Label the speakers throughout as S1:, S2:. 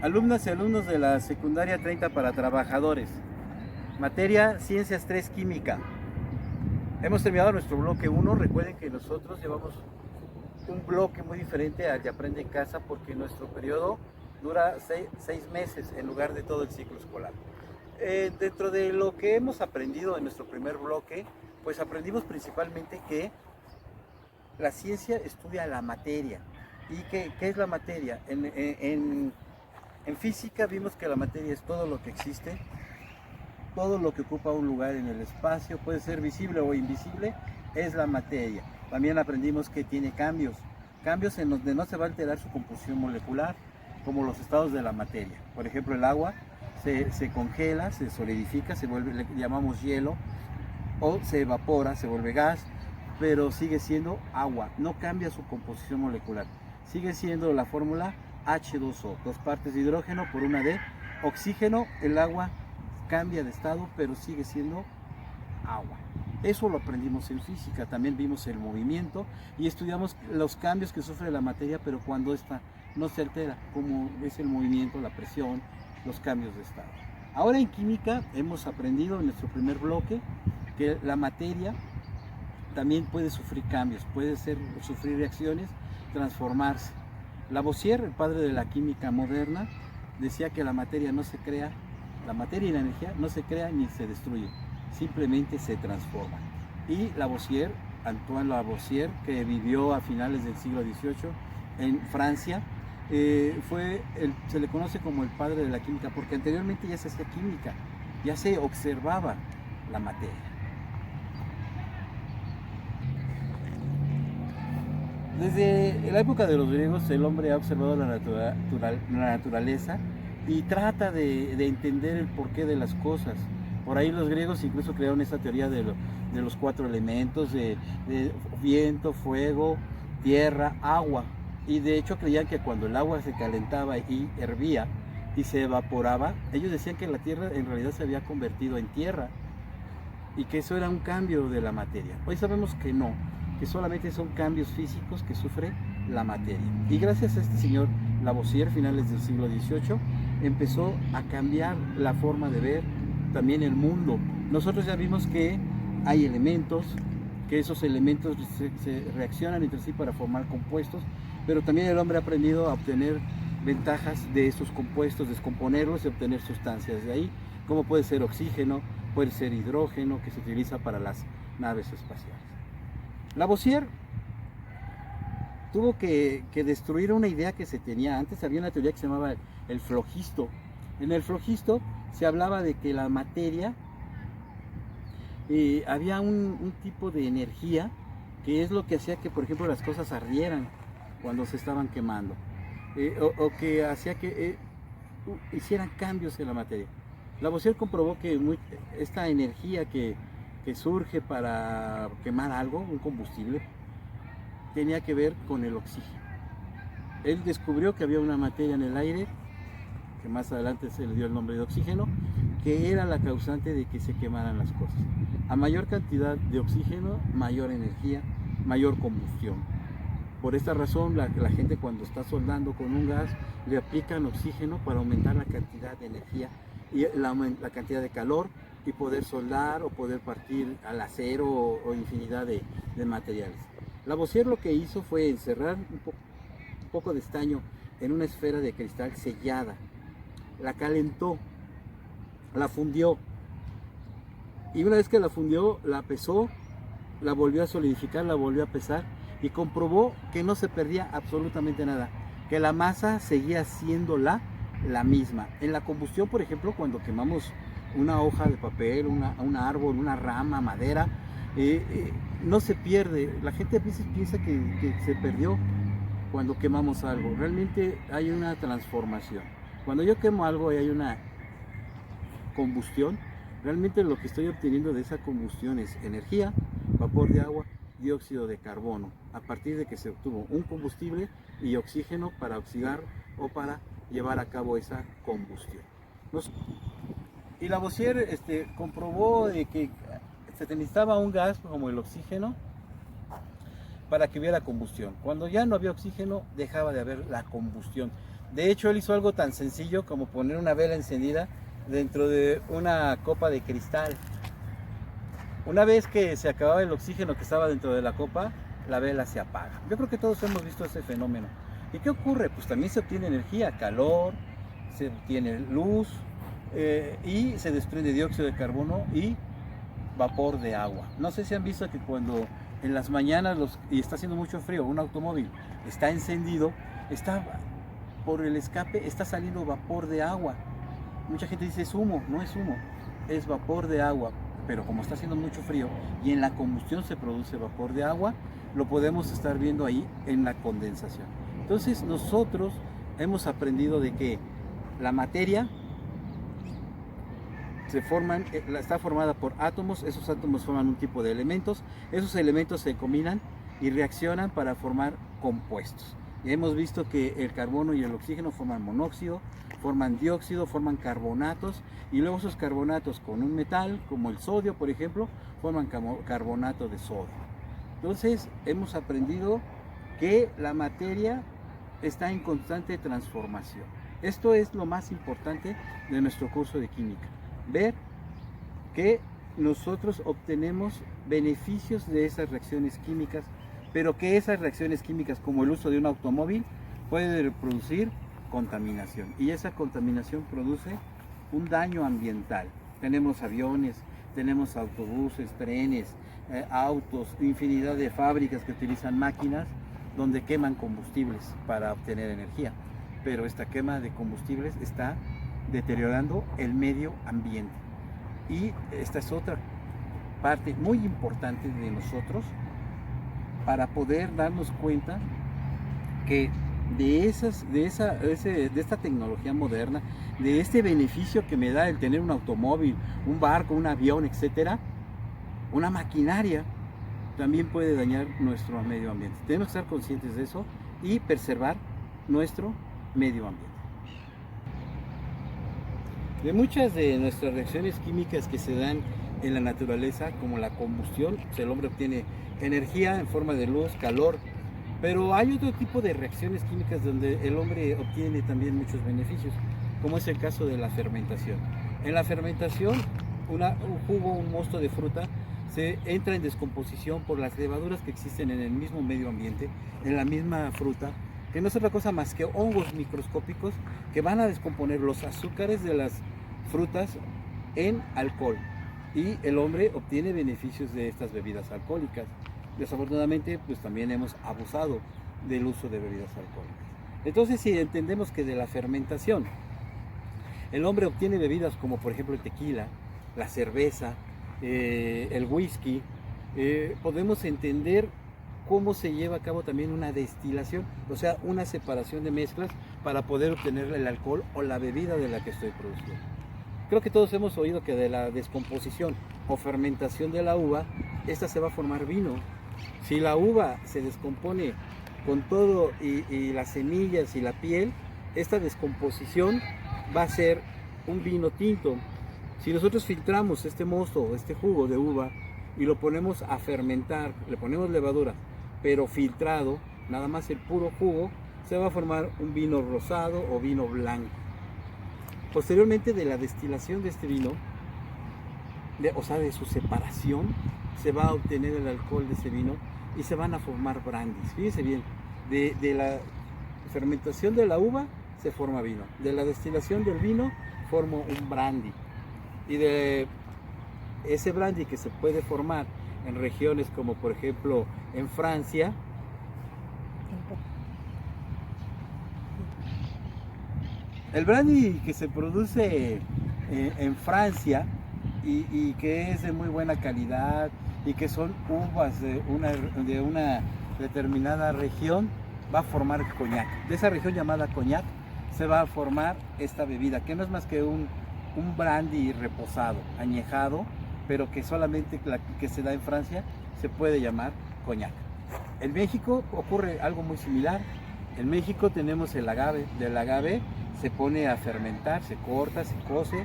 S1: Alumnas y alumnos de la secundaria 30 para trabajadores. Materia Ciencias 3 Química. Hemos terminado nuestro bloque 1. Recuerden que nosotros llevamos un bloque muy diferente al de Aprende en Casa porque nuestro periodo dura 6 meses en lugar de todo el ciclo escolar. Dentro de lo que hemos aprendido en nuestro primer bloque, pues aprendimos principalmente que la ciencia estudia la materia. ¿Y qué es la materia? En física vimos que la materia es todo lo que existe, todo lo que ocupa un lugar en el espacio, puede ser visible o invisible, es la materia. También aprendimos que tiene cambios en donde no se va a alterar su composición molecular, como los estados de la materia. Por ejemplo, el agua se congela, se solidifica, se vuelve, le llamamos hielo, o se evapora, se vuelve gas, pero sigue siendo agua, no cambia su composición molecular. Sigue siendo la fórmula H2O, 2 partes de hidrógeno por una de oxígeno. El agua cambia de estado, pero sigue siendo agua. Eso lo aprendimos en física. También vimos el movimiento y estudiamos los cambios que sufre la materia, pero cuando esta no se altera, como es el movimiento, la presión, los cambios de estado. Ahora en química hemos aprendido en nuestro primer bloque que la materia también puede sufrir cambios, puede sufrir reacciones, transformarse. Lavoisier, el padre de la química moderna, decía que la materia no se crea, la materia y la energía no se crea ni se destruye, simplemente se transforma. Y Lavoisier, Antoine Lavoisier, que vivió a finales del siglo XVIII en Francia, se le conoce como el padre de la química, porque anteriormente ya se hacía química, ya se observaba la materia. Desde la época de los griegos el hombre ha observado la naturaleza y trata de entender el porqué de las cosas. Por ahí los griegos incluso crearon esta teoría de los 4 elementos, de viento, fuego, tierra, agua. Y de hecho creían que cuando el agua se calentaba y hervía y se evaporaba, ellos decían que la tierra en realidad se había convertido en tierra y que eso era un cambio de la materia. Hoy sabemos que no, que solamente son cambios físicos que sufre la materia. Y gracias a este señor Lavoisier, finales del siglo XVIII, empezó a cambiar la forma de ver también el mundo. Nosotros ya vimos que hay elementos, que esos elementos se reaccionan entre sí para formar compuestos, pero también el hombre ha aprendido a obtener ventajas de esos compuestos, descomponerlos y obtener sustancias de ahí, como puede ser oxígeno, puede ser hidrógeno, que se utiliza para las naves espaciales. Lavoisier tuvo que destruir una idea que se tenía. Antes había una teoría que se llamaba el flogisto. En el flogisto se hablaba de que la materia había un tipo de energía que es lo que hacía que, por ejemplo, las cosas ardieran cuando se estaban quemando, o que hacía que hicieran cambios en la materia. Lavoisier comprobó que esta energía que surge para quemar algo, un combustible, tenía que ver con el oxígeno. Él descubrió que había una materia en el aire, que más adelante se le dio el nombre de oxígeno, que era la causante de que se quemaran las cosas. A mayor cantidad de oxígeno, mayor energía, mayor combustión. Por esta razón, la gente cuando está soldando con un gas, le aplican oxígeno para aumentar la cantidad de energía y la cantidad de calor, y poder soldar o poder partir al acero o infinidad de materiales. Lavoisier lo que hizo fue encerrar un poco de estaño en una esfera de cristal sellada, la calentó, la fundió, y una vez que la fundió, la pesó, la volvió a solidificar, la volvió a pesar y comprobó que no se perdía absolutamente nada, que la masa seguía siendo la misma. En la combustión, por ejemplo, cuando quemamos una hoja de papel, un árbol, una rama, madera, no se pierde. La gente a veces piensa que se perdió cuando quemamos algo. Realmente hay una transformación. Cuando yo quemo algo y hay una combustión, realmente lo que estoy obteniendo de esa combustión es energía, vapor de agua, dióxido de carbono, a partir de que se obtuvo un combustible y oxígeno para oxidar o para llevar a cabo esa combustión. Y Lavoisier comprobó de que se necesitaba un gas como el oxígeno para que hubiera combustión. Cuando ya no había oxígeno, dejaba de haber la combustión. De hecho, él hizo algo tan sencillo como poner una vela encendida dentro de una copa de cristal. Una vez que se acababa el oxígeno que estaba dentro de la copa, la vela se apaga. Yo creo que todos hemos visto ese fenómeno. ¿Y qué ocurre? Pues también se obtiene energía, calor, se obtiene luz y se desprende dióxido de carbono y vapor de agua. No sé si han visto que cuando en las mañanas y está haciendo mucho frío, un automóvil está encendido, por el escape está saliendo vapor de agua. Mucha gente dice es humo, no es humo, es vapor de agua. Pero como está haciendo mucho frío y en la combustión se produce vapor de agua, lo podemos estar viendo ahí en la condensación. Entonces nosotros hemos aprendido de que la materia está formada por átomos, esos átomos forman un tipo de elementos, esos elementos se combinan y reaccionan para formar compuestos. Y hemos visto que el carbono y el oxígeno forman monóxido, forman dióxido, forman carbonatos, y luego esos carbonatos con un metal, como el sodio por ejemplo, forman carbonato de sodio. Entonces hemos aprendido que la materia está en constante transformación. Esto es lo más importante de nuestro curso de química, ver que nosotros obtenemos beneficios de esas reacciones químicas, pero que esas reacciones químicas, como el uso de un automóvil, pueden producir contaminación, y esa contaminación produce un daño ambiental. Tenemos aviones, tenemos autobuses, trenes, autos, infinidad de fábricas que utilizan máquinas donde queman combustibles para obtener energía, pero esta quema de combustibles está deteriorando el medio ambiente, y esta es otra parte muy importante de nosotros para poder darnos cuenta que de esta tecnología moderna, de este beneficio que me da el tener un automóvil, un barco, un avión, etcétera, una maquinaria también puede dañar nuestro medio ambiente. Tenemos que estar conscientes de eso y preservar nuestro medio ambiente. De muchas de nuestras reacciones químicas que se dan en la naturaleza, como la combustión, pues el hombre obtiene energía en forma de luz, calor, pero hay otro tipo de reacciones químicas donde el hombre obtiene también muchos beneficios, como es el caso de la fermentación. En la fermentación, un jugo, un mosto de fruta, se entra en descomposición por las levaduras que existen en el mismo medio ambiente, en la misma fruta, que no es otra cosa más que hongos microscópicos que van a descomponer los azúcares de las frutas en alcohol, y el hombre obtiene beneficios de estas bebidas alcohólicas. Desafortunadamente, pues también hemos abusado del uso de bebidas alcohólicas. Entonces, si entendemos que de la fermentación el hombre obtiene bebidas como por ejemplo el tequila, la cerveza, el whisky, podemos entender cómo se lleva a cabo también una destilación, o sea, una separación de mezclas para poder obtener el alcohol o la bebida de la que estoy produciendo. Creo que todos hemos oído que de la descomposición o fermentación de la uva, esta se va a formar vino. Si la uva se descompone con todo y las semillas y la piel, esta descomposición va a ser un vino tinto. Si nosotros filtramos este mosto, este jugo de uva, y lo ponemos a fermentar, le ponemos levadura, pero filtrado, nada más el puro jugo, se va a formar un vino rosado o vino blanco. Posteriormente de la destilación de este vino, o sea, de su separación, se va a obtener el alcohol de ese vino y se van a formar brandies. Fíjense bien, de la fermentación de la uva se forma vino, de la destilación del vino formo un brandy, y de ese brandy que se puede formar en regiones como por ejemplo en Francia, el brandy que se produce en Francia y que es de muy buena calidad y que son uvas de una determinada región, va a formar coñac. De esa región llamada coñac se va a formar esta bebida, que no es más que un brandy reposado, añejado, pero que solamente la que se da en Francia se puede llamar coñac. En México ocurre algo muy similar. En México tenemos el agave. Del agave se pone a fermentar, se corta, se cose,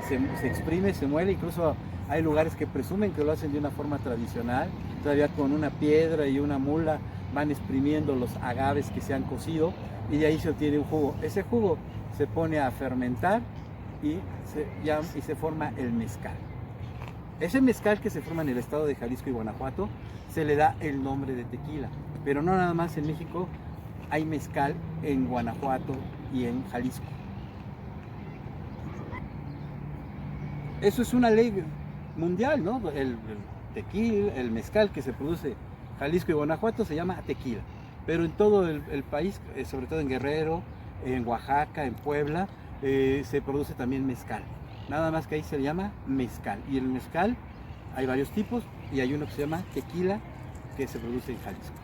S1: se exprime, se muele. Incluso hay lugares que presumen que lo hacen de una forma tradicional, todavía con una piedra y una mula van exprimiendo los agaves que se han cocido y de ahí se obtiene un jugo. Ese jugo se pone a fermentar y se forma el mezcal. Ese mezcal que se forma en el estado de Jalisco y Guanajuato se le da el nombre de tequila, pero no nada más en México, hay mezcal en Guanajuato y en Jalisco. Eso es una ley mundial, ¿no? El tequila, el mezcal que se produce en Jalisco y Guanajuato se llama tequila, pero en todo el país, sobre todo en Guerrero, en Oaxaca, en Puebla, se produce también mezcal. Nada más que ahí se llama mezcal. Y el mezcal hay varios tipos y hay uno que se llama tequila que se produce en Jalisco.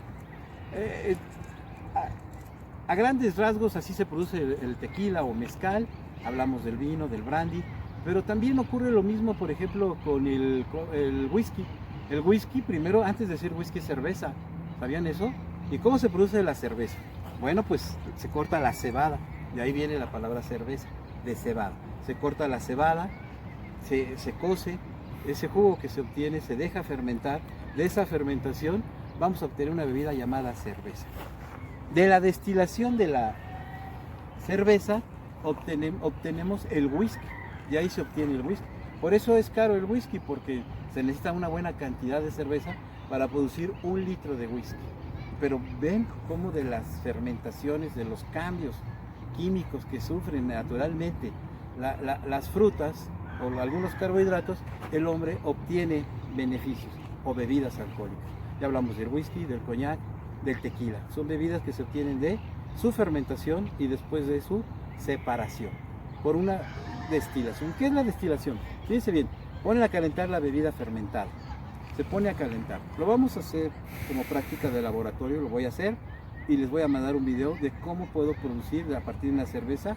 S1: A grandes rasgos así se produce el tequila o mezcal. Hablamos del vino, del brandy, pero también ocurre lo mismo, por ejemplo, con el whisky. El whisky, primero, antes de ser whisky, es cerveza. ¿Sabían eso? ¿Y cómo se produce la cerveza? Bueno, pues se corta la cebada. De ahí viene la palabra cerveza, de cebada. Se corta la cebada, se cose, ese jugo que se obtiene se deja fermentar. De esa fermentación vamos a obtener una bebida llamada cerveza. De la destilación de la cerveza obtenemos el whisky, y ahí se obtiene el whisky. Por eso es caro el whisky, porque se necesita una buena cantidad de cerveza para producir 1 litro de whisky. Pero ven cómo de las fermentaciones, de los cambios químicos que sufren naturalmente las frutas o algunos carbohidratos, el hombre obtiene beneficios o bebidas alcohólicas. Ya hablamos del whisky, del coñac, del tequila. Son bebidas que se obtienen de su fermentación y después de su separación por una destilación. ¿Qué es la destilación? Fíjense bien, ponen a calentar la bebida fermentada. Se pone a calentar. Lo vamos a hacer como práctica de laboratorio, lo voy a hacer y les voy a mandar un video de cómo puedo producir a partir de una cerveza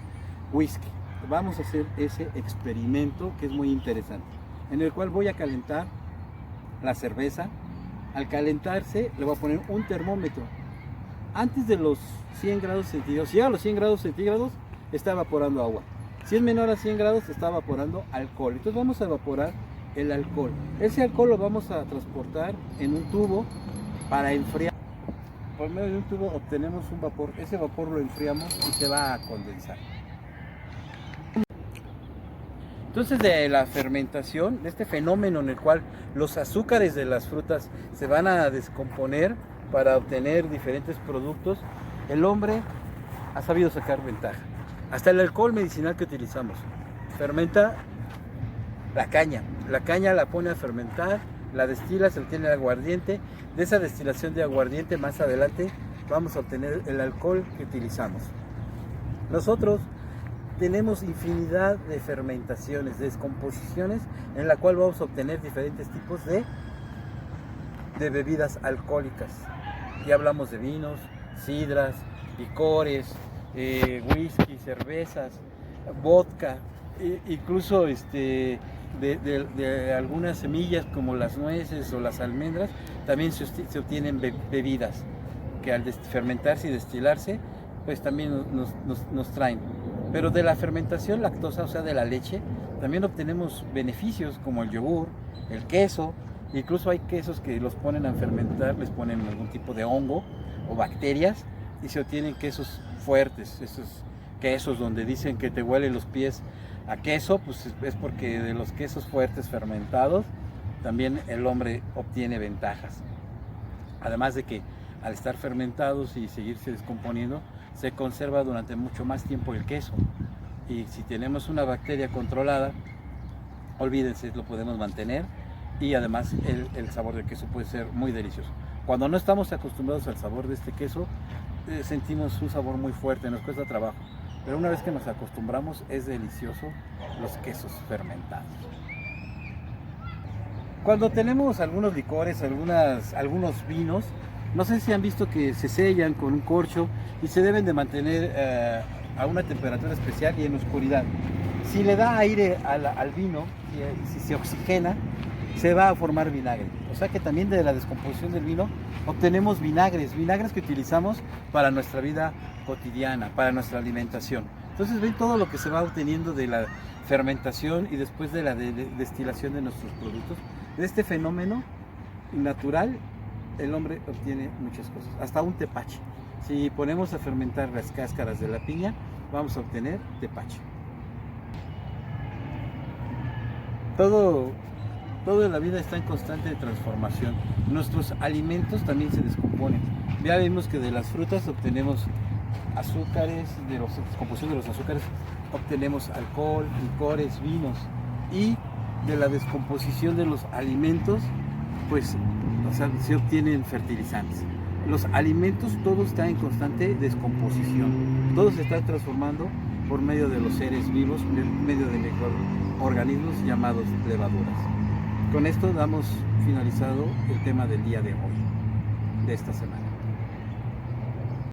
S1: whisky. Vamos a hacer ese experimento que es muy interesante, en el cual voy a calentar la cerveza. Al calentarse le voy a poner un termómetro. Antes de los 100 grados centígrados, si llega a los 100 grados centígrados, está evaporando agua. Si es menor a 100 grados, está evaporando alcohol. Entonces vamos a evaporar el alcohol. Ese alcohol lo vamos a transportar en un tubo para enfriar. Por medio de un tubo obtenemos un vapor. Ese vapor lo enfriamos y se va a condensar. Entonces, de la fermentación, de este fenómeno en el cual los azúcares de las frutas se van a descomponer para obtener diferentes productos, el hombre ha sabido sacar ventaja. Hasta el alcohol medicinal que utilizamos fermenta la caña. La caña la pone a fermentar, la destila, se obtiene el aguardiente. De esa destilación de aguardiente, más adelante vamos a obtener el alcohol que utilizamos. Nosotros tenemos infinidad de fermentaciones, de descomposiciones, en la cual vamos a obtener diferentes tipos de bebidas alcohólicas. Ya hablamos de vinos, sidras, licores, whisky, cervezas, vodka, incluso de algunas semillas como las nueces o las almendras, también se obtienen bebidas que al fermentarse y destilarse, pues también nos traen. Pero de la fermentación lactosa, o sea de la leche, también obtenemos beneficios como el yogur, el queso. Incluso hay quesos que los ponen a fermentar, les ponen algún tipo de hongo o bacterias y se obtienen quesos fuertes. Esos quesos donde dicen que te huelen los pies a queso, pues es porque de los quesos fuertes fermentados también el hombre obtiene ventajas. Además de que al estar fermentados y seguirse descomponiendo, se conserva durante mucho más tiempo el queso. Y si tenemos una bacteria controlada, olvídense, lo podemos mantener. Y además el sabor del queso puede ser muy delicioso. Cuando no estamos acostumbrados al sabor de este queso, sentimos un sabor muy fuerte, nos cuesta trabajo. Pero una vez que nos acostumbramos, es delicioso los quesos fermentados. Cuando tenemos algunos licores, algunos vinos, no sé si han visto que se sellan con un corcho y se deben de mantener a una temperatura especial y en oscuridad. Si le da aire al vino, si se oxigena, se va a formar vinagre. O sea que también de la descomposición del vino obtenemos vinagres que utilizamos para nuestra vida cotidiana, para nuestra alimentación. Entonces ven todo lo que se va obteniendo de la fermentación y después de la destilación de nuestros productos. De este fenómeno natural el hombre obtiene muchas cosas, hasta un tepache. Si ponemos a fermentar las cáscaras de la piña, vamos a obtener tepache. Todo en la vida está en constante transformación. Nuestros alimentos también se descomponen. Ya vimos que de las frutas obtenemos azúcares, de la descomposición de los azúcares obtenemos alcohol, licores, vinos, y de la descomposición de los alimentos pues se obtienen fertilizantes. Los alimentos, todo está en constante descomposición, todo se está transformando por medio de los seres vivos, por medio de microorganismos llamados levaduras. Con esto damos finalizado el tema del día de hoy, de esta semana.